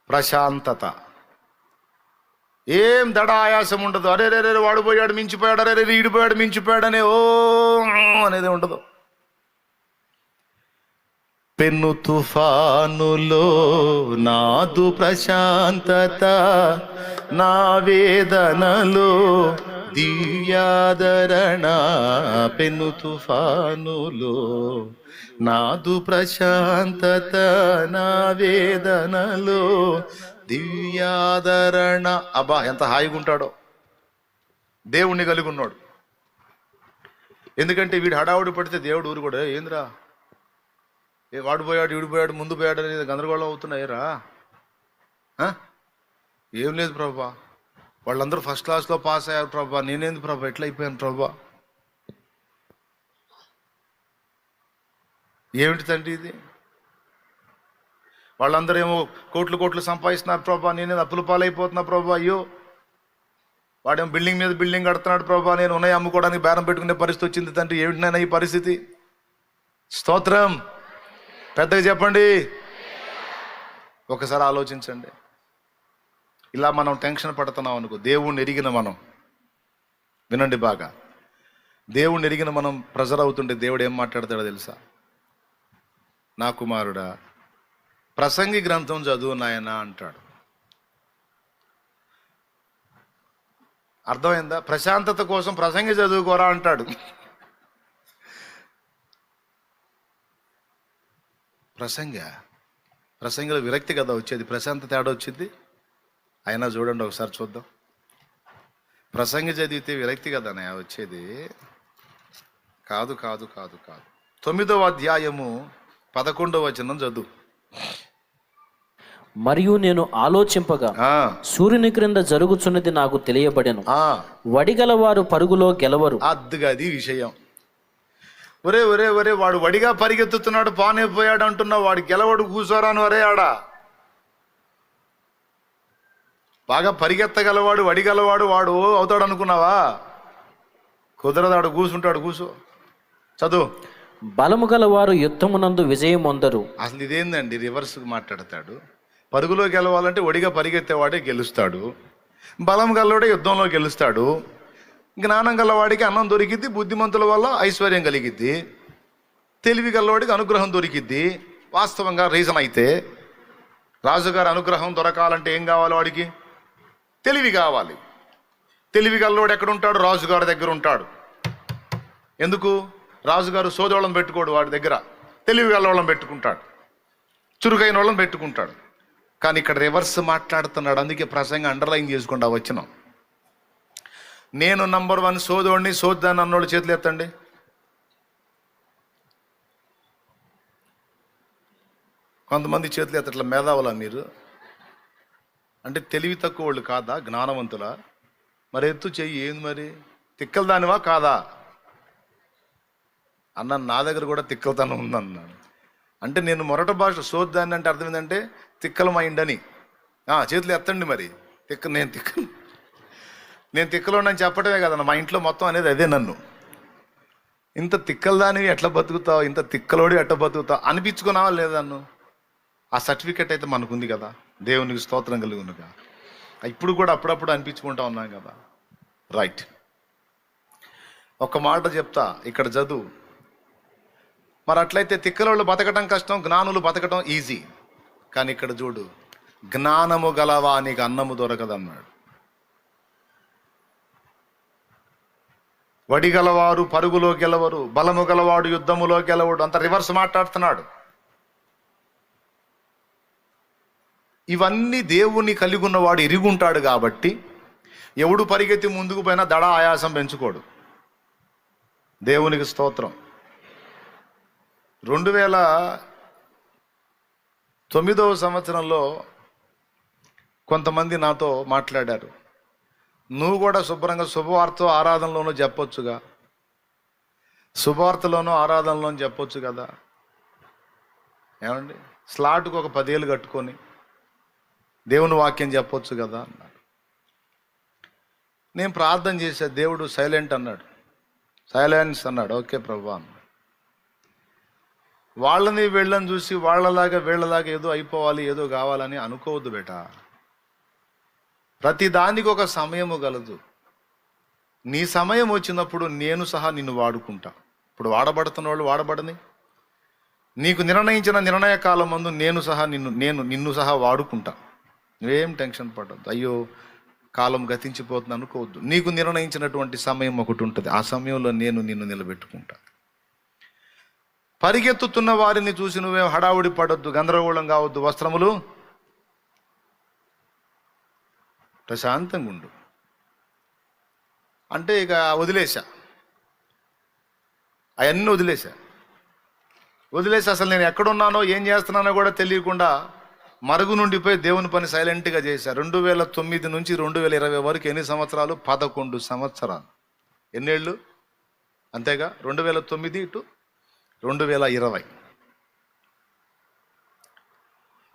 ప్రశాంతత. ఏం దడ ఆయాసం ఉండదు. అరే రే రే వాడు పోయాడు మించిపోయాడు, అరే రే ఈడిపోయాడు మించిపోయాడు అనే ఓ అనేది ఉండదు. పెను తుఫానులో నాదు ప్రశాంతత, నా వేదనలో దివ్యాదరణ. పెను తుఫానులో నాదు ప్రశాంతత, నా వేదనలో దివ్యాదరణ. అబ్బా ఎంత హాయిగా ఉంటాడో దేవుణ్ణి కలిగి ఉన్నాడు. ఎందుకంటే వీడు హడావుడి పడితే దేవుడు ఊరు కూడా ఏందిరా వాడు పోయాడు ఈడిపోయాడు ముందు పోయాడు అనేది గందరగోళం అవుతున్నాయిరా. ఏం లేదు ప్రభా, వాళ్ళందరూ ఫస్ట్ క్లాస్లో పాస్ అయ్యారు ప్రభా, నేనేంది ప్రభా ఎట్లా అయిపోయాను ప్రభా. ఏమిటి తండ్రి ఇది? వాళ్ళందరూ ఏమో కోట్లు కోట్లు సంపాదిస్తున్నారు ప్రభా, నేనేది అప్పుల పాలైపోతున్నా ప్రభా. అయ్యో వాడేమో బిల్డింగ్ మీద బిల్డింగ్ కడుతున్నాడు ప్రభా, నేను ఉన్నాయి అమ్ముకోవడానికి బేరం పెట్టుకునే పరిస్థితి వచ్చింది తండ్రి. ఏమిటి నాయనా ఈ పరిస్థితి? స్తోత్రం. పెద్దగా చెప్పండి. ఒకసారి ఆలోచించండి. ఇలా మనం టెన్షన్ పడుతున్నాం అనుకో, దేవుణ్ణి ఎరిగిన మనం, వినండి బాగా, దేవుణ్ణి ఎరిగిన మనం ప్రెజర్ అవుతుంటే దేవుడు ఏం మాట్లాడతాడో తెలుసా? నా కుమారుడా ప్రసంగి గ్రంథం చదువు నాయన అంటాడు. అర్థమైందా? ప్రశాంతత కోసం ప్రసంగి చదువుకోరా అంటాడు. ప్రసంగిలో విరక్తి కదా వచ్చేది, ప్రశాంతత తేడా వచ్చింది. అయినా చూడండి ఒకసారి చూద్దాం. ప్రసంగి చదివితే విరక్తి కదా వచ్చేది. కాదు కాదు కాదు కాదు. 9వ అధ్యాయము 11వ వచనం చదువు. మరియు నేను ఆలోచింపగా సూర్యుని క్రింద జరుగుచున్నది నాకు తెలియబడెను, వడిగల వారు పరుగులో గెలవరు. అది విషయం. ఒరే ఒరే ఒరే వాడు వడిగా పరిగెత్తుతున్నాడు పానే పోయాడు అంటున్నావు, వాడు గెలవడు కూసోరాను. అరే ఆడా బాగా పరిగెత్తగలవాడు వడిగలవాడు వాడు అవుతాడు అనుకున్నావా? కుదరదాడు, కూసుంటాడు. కూసో చదువు. బలము గలవారు యుద్ధమునందు విజయం పొందరు. అసలు ఇదేందండి? రివర్స్ మాట్లాడతాడు. పరుగులో గెలవాలంటే ఒడిగా పరిగెత్తేవాడే గెలుస్తాడు, బలం గలవాడే యుద్ధంలో గెలుస్తాడు, జ్ఞానం గలవాడికి అన్నం దొరికిద్ది, బుద్ధిమంతుల వల్ల ఐశ్వర్యం కలిగిద్ది, తెలివి గలవాడికి అనుగ్రహం దొరికిద్ది. వాస్తవంగా రీజన్ అయితే రాజుగారి అనుగ్రహం దొరకాలంటే ఏం కావాలి? వాడికి తెలివి కావాలి. తెలివి గలవాడు ఎక్కడుంటాడు? రాజుగారి దగ్గర ఉంటాడు. ఎందుకు? రాజుగారు సోదరులను పెట్టుకోడు, వాడి దగ్గర తెలివి గలవాళ్ళని పెట్టుకుంటాడు, చురుకైన వాళ్ళని పెట్టుకుంటాడు. కానీ ఇక్కడ రివర్స్ మాట్లాడుతున్నాడు. అందుకే ప్రసంగం అండర్లైన్ చేసుకుంటా వచ్చినాం. నేను నంబర్ 1 సోదరుడిని, సోదాన్ని అన్నోళ్ళు చేతులు ఎత్తండి. కొంతమంది చేతులు ఎత్తట్ల. మేధావులా మీరు? అంటే తెలివి తక్కువ వాళ్ళు కాదా? జ్ఞానవంతులా? మరి ఎత్తు చెయ్యి. ఏంది మరి? తిక్కల దానివా కాదా అన్న? నా దగ్గర కూడా తిక్కలతనం ఉందన్నాను. అంటే నేను మొరట భాష సోదాన్ని అంటే అర్థం ఏంటంటే తిక్కల మైండ్ అని. చేతులు ఎత్తండి మరి. నేను తిక్కలోనని చెప్పడమే కదన్న, మా ఇంట్లో మొత్తం అనేది అదే. నన్ను ఇంత తిక్కల దానివి ఎట్లా బతుకుతావు, ఇంత తిక్కలోడి ఎట్లా బతుకుతావు అనిపించుకున్నావా లేదా? నన్ను ఆ సర్టిఫికెట్ అయితే మనకుంది కదా, దేవునికి స్తోత్రం కలుగునుగా. ఇప్పుడు కూడా అప్పుడప్పుడు అనిపించుకుంటా ఉన్నాం కదా. రైట్. ఒక మాట చెప్తా, ఇక్కడ చదువు. మరి అట్లయితే తిక్కలోళ్ళు బతకటం కష్టం, జ్ఞానులు బతకటం ఈజీ. కానీ ఇక్కడ చూడు, జ్ఞానము గలవా నీకు అన్నము దొరకదన్నాడు. వడిగలవారు పరుగులో గెలవరు, బలము గలవాడు యుద్ధములో గెలవడు. అంత రివర్స్ మాట్లాడుతున్నాడు. ఇవన్నీ దేవుని కలిగి ఉన్నవాడు ఎరుగుంటాడు కాబట్టి ఎవడు పరిగెత్తి ముందుకు పోయినా దడ ఆయాసం పెంచుకోడు. దేవునికి స్తోత్రం. 2009వ సంవత్సరంలో కొంతమంది నాతో మాట్లాడారు. నువ్వు కూడా శుభ్రంగా శుభవార్త ఆరాధనలోనూ చెప్పొచ్చుగా, శుభవార్తలోనూ ఆరాధనలోనూ చెప్పొచ్చు కదా, ఏమండి స్లాట్కు ఒక 10 ఏళ్ళు కట్టుకొని దేవుని వాక్యం చెప్పొచ్చు కదా అన్నాడు. నేను ప్రార్థన చేశా, దేవుడు సైలెంట్ అన్నాడు, సైలెన్స్ అన్నాడు. ఓకే ప్రభువా అన్నాడు. వాళ్ళని వీళ్ళని చూసి వాళ్ళలాగా వీళ్ళలాగా ఏదో అయిపోవాలి, ఏదో కావాలని అనుకోవద్దు బేట. ప్రతి దానికి ఒక సమయము గలదు. నీ సమయం వచ్చినప్పుడు నేను సహా నిన్ను వాడుకుంటా. ఇప్పుడు వాడబడుతున్న వాళ్ళు వాడబడని, నీకు నిర్ణయించిన నిర్ణయ కాలం ముందు నిన్ను సహా వాడుకుంటా. నువ్వేం టెన్షన్ పడద్దు. అయ్యో కాలం గతించిపోతుంది అనుకోవద్దు. నీకు నిర్ణయించినటువంటి సమయం ఒకటి ఉంటుంది. ఆ సమయంలో నేను నిన్ను నిలబెట్టుకుంటా. పరిగెత్తుతున్న వారిని చూసి నువ్వేం హడావుడి పడొద్దు, గందరగోళం కావద్దు. వస్త్రములు ప్రశాంతంగా ఉండు అంటే ఇక వదిలేసా, అవన్నీ వదిలేసి అసలు నేను ఎక్కడున్నానో ఏం చేస్తున్నానో కూడా తెలియకుండా మరుగు నుండిపోయి దేవుని పని సైలెంట్గా చేశా. 2009 నుంచి 2020 వరకు ఎన్ని సంవత్సరాలు? 11 సంవత్సరాలు. ఎన్నేళ్ళు? అంతేగా, 2009 టు 2020.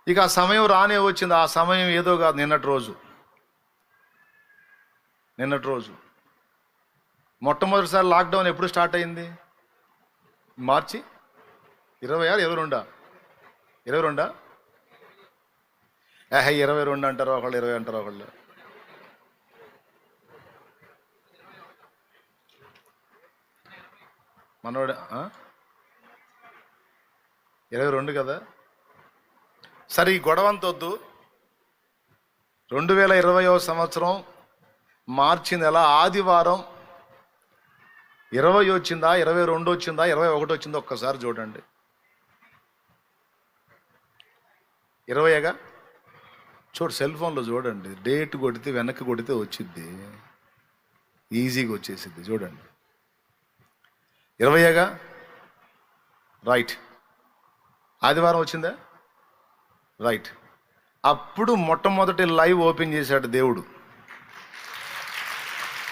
ఇక ఆ సమయం రానే వచ్చింది. ఆ సమయం ఏదో కాదు, నిన్నటి రోజు మొట్టమొదటిసారి లాక్డౌన్ ఎప్పుడు స్టార్ట్ అయింది? మార్చి 26, 22 22 అంటారు ఒకళ్ళు, 20 అంటారు ఒకళ్ళు. మనోడు 22 కదా. సరే ఈ గొడవంతొద్దు. 2020వ సంవత్సరం మార్చి నెల ఆదివారం 20 వచ్చిందా, 22 వచ్చిందా, 21 వచ్చిందా ఒక్కసారి చూడండి. 20గా చూడు, సెల్ ఫోన్లో చూడండి. డేట్ కొడితే వెనక్కి కొడితే వచ్చిద్ది, ఈజీగా వచ్చేసిద్ది. చూడండి, 20గా రైట్. ఆదివారం వచ్చిందా? రైట్. అప్పుడు మొట్టమొదటి లైవ్ ఓపెన్ చేశాడు దేవుడు.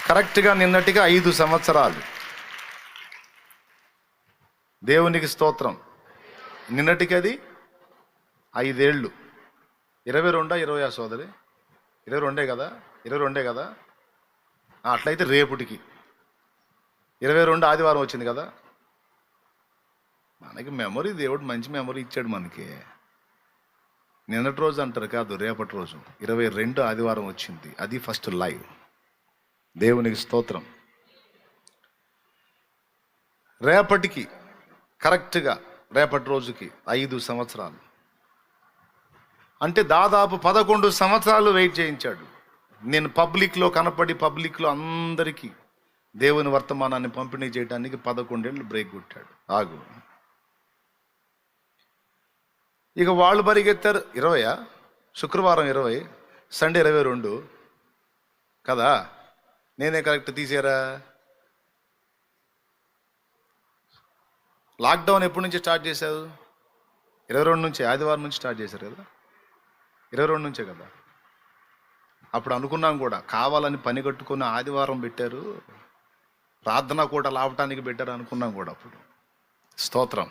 కరెక్ట్గా నిన్నటిగా 5 సంవత్సరాలు. దేవునికి స్తోత్రం. నిన్నటికి అది 5 ఏళ్ళు. 22 20 సోదరి? 22 కదా, 22 కదా. అట్లయితే రేపుటికి 22 ఆదివారం వచ్చింది కదా. మనకి మెమొరీ, దేవుడు మంచి మెమొరీ ఇచ్చాడు మనకి. నిన్నటి రోజు అంటారు కాదు, రేపటి రోజు 22 ఆదివారం వచ్చింది. అది ఫస్ట్ లైవ్. దేవునికి స్తోత్రం. రేపటికి కరెక్ట్గా రేపటి రోజుకి 5 సంవత్సరాలు. అంటే దాదాపు 11 సంవత్సరాలు వెయిట్ చేయించాడు. నేను పబ్లిక్లో కనపడి పబ్లిక్లో అందరికీ దేవుని వర్తమానాన్ని పంపిణీ చేయడానికి 11 ఏళ్ళు బ్రేక్ కొట్టాడు. ఆగు. ఇక వాళ్ళు పరిగెత్తారు. 20 శుక్రవారం 20, సండే 22 కదా. నేనే కరెక్ట్ తీసారా? లాక్డౌన్ ఎప్పటి నుంచి స్టార్ట్ చేశారు? 22 నుంచి, ఆదివారం నుంచి స్టార్ట్ చేశారు కదా. 22 నుంచే కదా. అప్పుడు అనుకున్నాం కూడా, కావాలని పని కట్టుకుని ఆదివారం పెట్టారు, ప్రార్థన కూడా లావటానికి పెట్టారు అనుకున్నాం కూడా అప్పుడు. స్తోత్రం.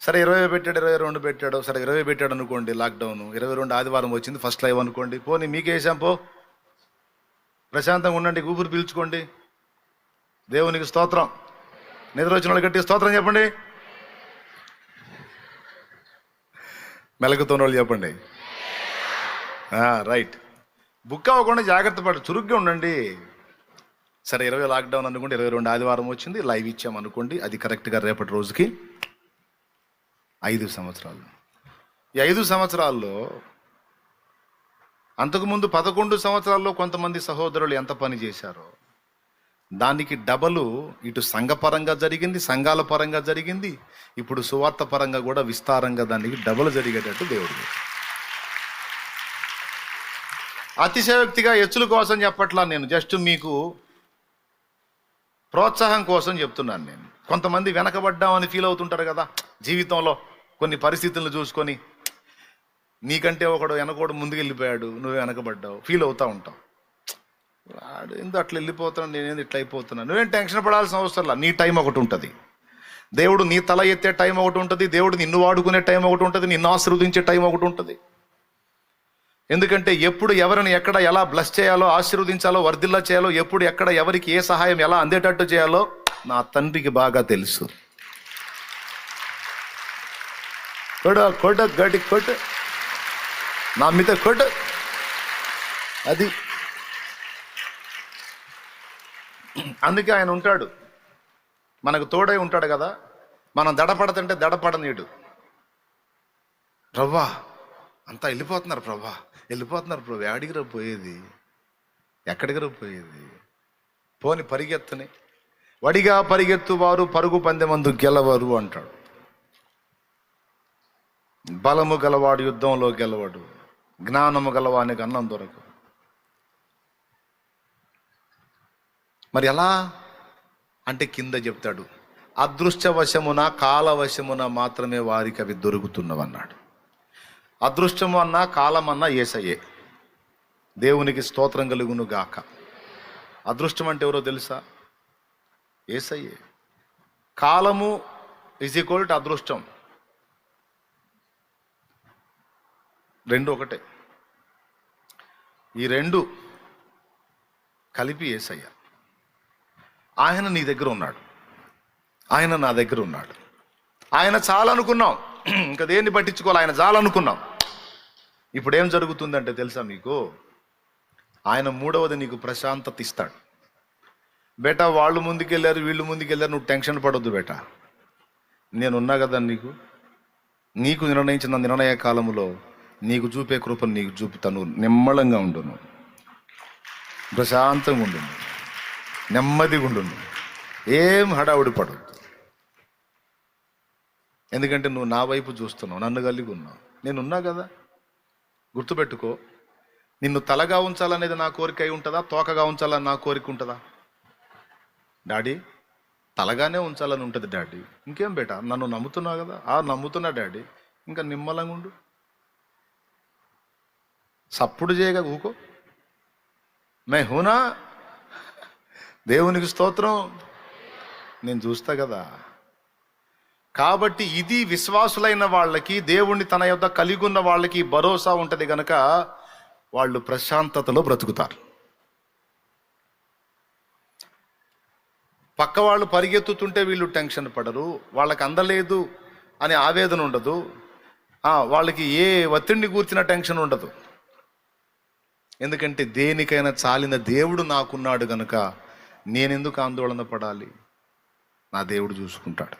సరే 20 పెట్టాడు, 22 పెట్టాడు. సరే 20 పెట్టాడు అనుకోండి లాక్డౌన్, 22 ఆదివారం వచ్చింది ఫస్ట్ లైవ్ అనుకోండి. పోనీ మీకేసాం పో, ప్రశాంతంగా ఉండండి, ఊపిరి పీల్చుకోండి. దేవునికి స్తోత్రం. నిద్ర వచ్చిన వాళ్ళు గట్టి స్తోత్రం చెప్పండి. మెలకుతున్న వాళ్ళు చెప్పండి. రైట్. బుక్ అవ్వకుండా జాగ్రత్త పడు, చురుగ్గా ఉండండి. సరే 20 లాక్డౌన్ అనుకోండి, 22 ఆదివారం వచ్చింది, లైవ్ ఇచ్చామనుకోండి. అది కరెక్ట్గా రేపటి రోజుకి 5 సంవత్సరాలు. ఈ 5 సంవత్సరాల్లో అంతకుముందు 11 సంవత్సరాల్లో కొంతమంది సహోదరులు ఎంత పని చేశారో దానికి డబలు ఇటు సంఘపరంగా జరిగింది, సంఘాల పరంగా జరిగింది. ఇప్పుడు సువార్త పరంగా కూడా విస్తారంగా దానికి డబలు జరిగేటట్టు దేవుడు. అతిశయోక్తిగా హెచ్చుల కోసం చెప్పట్లా నేను, జస్ట్ మీకు ప్రోత్సాహం కోసం చెప్తున్నాను. నేను కొంతమంది వెనకబడ్డామని ఫీల్ అవుతుంటారు కదా జీవితంలో. కొన్ని పరిస్థితులను చూసుకొని నీకంటే ఒకడు వెనకోడు ముందుకు వెళ్ళిపోయాడు, నువ్వు వెనకబడ్డావు, ఫీల్ అవుతూ ఉంటావు. వాడు ఎందుకు అట్లా వెళ్ళిపోతున్నాడు, నేనేంది ఇట్లా అయిపోతున్నాను. నువ్వేం టెన్షన్ పడాల్సిన అవసరం లేదు. నీ టైం ఒకటి ఉంటుంది. దేవుడు నీ తల ఎత్తే టైం ఒకటి ఉంటుంది. దేవుడు నిన్ను వాడుకునే టైం ఒకటి ఉంటుంది. నిన్ను ఆశీర్వదించే టైం ఒకటి ఉంటుంది. ఎందుకంటే ఎప్పుడు ఎవరిని ఎక్కడ ఎలా బ్లెస్ చేయాలో, ఆశీర్వదించాలో, వర్ధిల్లా చేయాలో, ఎప్పుడు ఎక్కడ ఎవరికి ఏ సహాయం ఎలా అందేటట్టు చేయాలో నా తండ్రికి బాగా తెలుసు. కొట్ట గట్టి కొట్టు, నా మీద కొట్టు. అది అందుకే ఆయన ఉంటాడు, మనకు తోడై ఉంటాడు కదా. మనం దడపడతంటే దడపడనీడు. ప్రవ్వా అంతా వెళ్ళిపోతున్నారు ప్రవ్వా, వెళ్ళిపోతున్నారు ప్రభు. ఎక్కడికి పోయేది, ఎక్కడికి పోయేది? పోని పరిగెత్తని. వడిగా పరిగెత్తువారు పరుగు పందెమందు గెలవరు అంటాడు. బలము గలవాడు యుద్ధంలో గెలవడు, జ్ఞానము గలవానికి అన్నం దొరకదు. మరి ఎలా అంటే కింద చెప్తాడు, అదృష్టవశమున కాలవశమున మాత్రమే వారికి అవి దొరుకుతున్నవన్నాడు. అదృష్టము అన్నా కాలం అన్నా యేసయ్యే. దేవునికి స్తోత్రం కలుగును గాక. అదృష్టం అంటే ఎవరో తెలుసా? యేసయ్యే. కాలము ఈజ్ ఈక్వల్ టు అదృష్టం, రెండు ఒకటే. ఈ రెండు కలిపి యేసయ్య. ఆయన నీ దగ్గర ఉన్నాడు, ఆయన నా దగ్గర ఉన్నాడు. ఆయన చాలనుకున్నాం, ఇంకా దేన్ని పట్టించుకోవాలి, ఆయన చాలనుకున్నాం. ఇప్పుడు ఏం జరుగుతుందంటే తెలుసా మీకు? ఆయన మూడవది నీకు ప్రశాంతత ఇస్తాడు. బేటా వాళ్ళు ముందుకెళ్ళారు, వీళ్ళు ముందుకెళ్ళారు, నువ్వు టెన్షన్ పడొద్దు బేటా. నేనున్నా కదా నీకు. నీకు నిర్ణయించిన నిర్ణయ కాలంలో నీకు చూపే కృపను నీకు చూపుతాను. నిమ్మళంగా ఉండును, ప్రశాంతంగా ఉండును, నెమ్మదిగా ఉండును, ఏం హడావుడి పడద్దు. ఎందుకంటే నువ్వు నా వైపు చూస్తున్నావు, నన్ను కలిగి ఉన్నావు, నేనున్నా కదా. గుర్తుపెట్టుకో, నిన్ను తలగా ఉంచాలనేది నా కోరిక అయి ఉంటుందా, తోకగా ఉంచాలని నా కోరిక ఉంటుందా? డాడీ తలగానే ఉంచాలని ఉంటుంది డాడీ. ఇంకేం బేటా, నన్ను నమ్ముతున్నావు కదా. నమ్ముతున్నా డాడీ, ఇంకా నిమ్మలంగా ఉండు, సప్పుడు చేయగా ఊకో. మే హూనా, దేవునికి స్తోత్రం, నేను చూస్తా కదా. కాబట్టి ఇది విశ్వాసులైన వాళ్ళకి, దేవుణ్ణి తన యొద్ద కలిగి ఉన్న వాళ్ళకి భరోసా ఉంటుంది గనక వాళ్ళు ప్రశాంతతలో బ్రతుకుతారు. పక్క వాళ్ళు పరిగెత్తుతుంటే వీళ్ళు టెన్షన్ పడరు, వాళ్ళకి అందలేదు అనే ఆవేదన ఉండదు, వాళ్ళకి ఏ ఒత్తిడిని కూర్చిన టెన్షన్ ఉండదు. ఎందుకంటే దేనికైనా చాలిన దేవుడు నాకున్నాడు గనుక నేనెందుకు ఆందోళన పడాలి, నా దేవుడు చూసుకుంటాడు.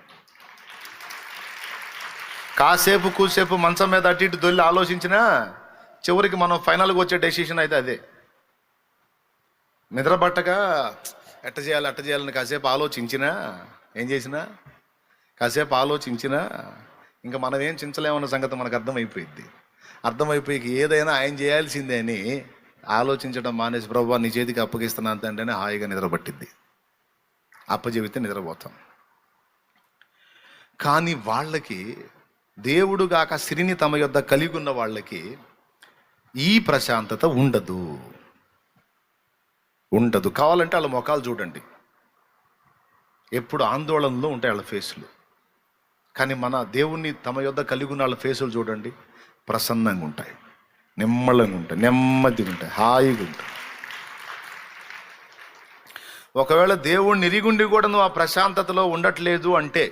కాసేపు కూసేపు మంచం మీద అటు ఇటు దొల్లి ఆలోచించినా చివరికి మనం ఫైనల్గా వచ్చే డెసిషన్ అయితే అదే. నిద్రపట్టక ఎట్ట చేయాలని కాసేపు ఆలోచించినా, ఏం చేసినా కాసేపు ఆలోచించినా ఇంకా మనం ఏం చించలేమన్న సంగతి మనకు అర్థమైపోయి ఏదైనా ఆయన చేయాల్సిందే అని ఆలోచించడం మానేసి ప్రభువా నీ చేతికి అప్పగిస్తున్నా అంటేనే హాయిగా నిద్రపట్టిద్ది. అప్పచెబితే నిద్రపోతాం. కానీ వాళ్ళకి దేవుడు గాక సిరిని తమ యొద్ద కలిగి ఉన్న వాళ్ళకి ఈ ప్రశాంతత ఉండదు. కావాలంటే వాళ్ళ ముఖాలు చూడండి, ఎప్పుడు ఆందోళనలో ఉంటాయి వాళ్ళ ఫేసులు. కానీ మన దేవుణ్ణి తమ యొద్ద కలిగి ఉన్న వాళ్ళ ఫేసులు చూడండి, ప్రసన్నంగా ఉంటాయి, నిమ్మలంగా ఉంటాయి, నెమ్మదిగా ఉంటాయి, హాయిగా ఉంటాయి. ఒకవేళ దేవుణ్ణి ఎరిగుండి కూడా నువ్వు ఆ ప్రశాంతతలో ఉండట్లేదు అంటే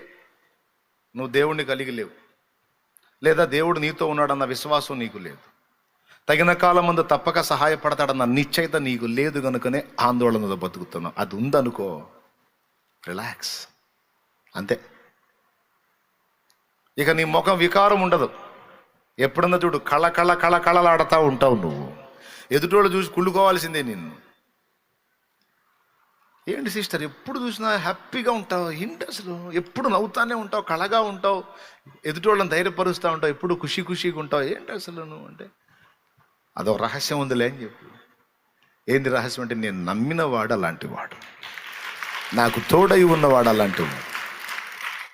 నువ్వు దేవుణ్ణి కలిగి లేవు, లేదా దేవుడు నీతో ఉన్నాడన్న విశ్వాసం నీకు లేదు. తగిన కాలం ముందు తప్పక సహాయపడతాడన్న నిశ్చయిత నీకు లేదు కనుకనే ఆందోళనలో బతుకుతున్నావు. అది ఉందనుకో, రిలాక్స్, అంతే. ఇక నీ ముఖం వికారం ఉండదు. ఎప్పుడన్నా చూడు కళలాడుతూ ఉంటావు నువ్వు. ఎదుటోళ్ళు చూసి కుళ్ళుకోవాల్సిందే నిన్ను. ఏంటి సిస్టర్ ఎప్పుడు చూసినా హ్యాపీగా ఉంటావు, ఏంటి అసలు ఎప్పుడు నవ్వుతానే ఉంటావు, కళగా ఉంటావు, ఎదుటోళ్ళని ధైర్యపరుస్తూ ఉంటావు, ఎప్పుడు ఖుషీగా ఉంటావు, ఏంటి అసలు నువ్వు అంటే అదొక రహస్యం ఉందిలే అని చెప్పు. ఏంటి రహస్యం అంటే నేను నమ్మిన వాడు అలాంటి వాడు, నాకు తోడై ఉన్నవాడు అలాంటి వాడు.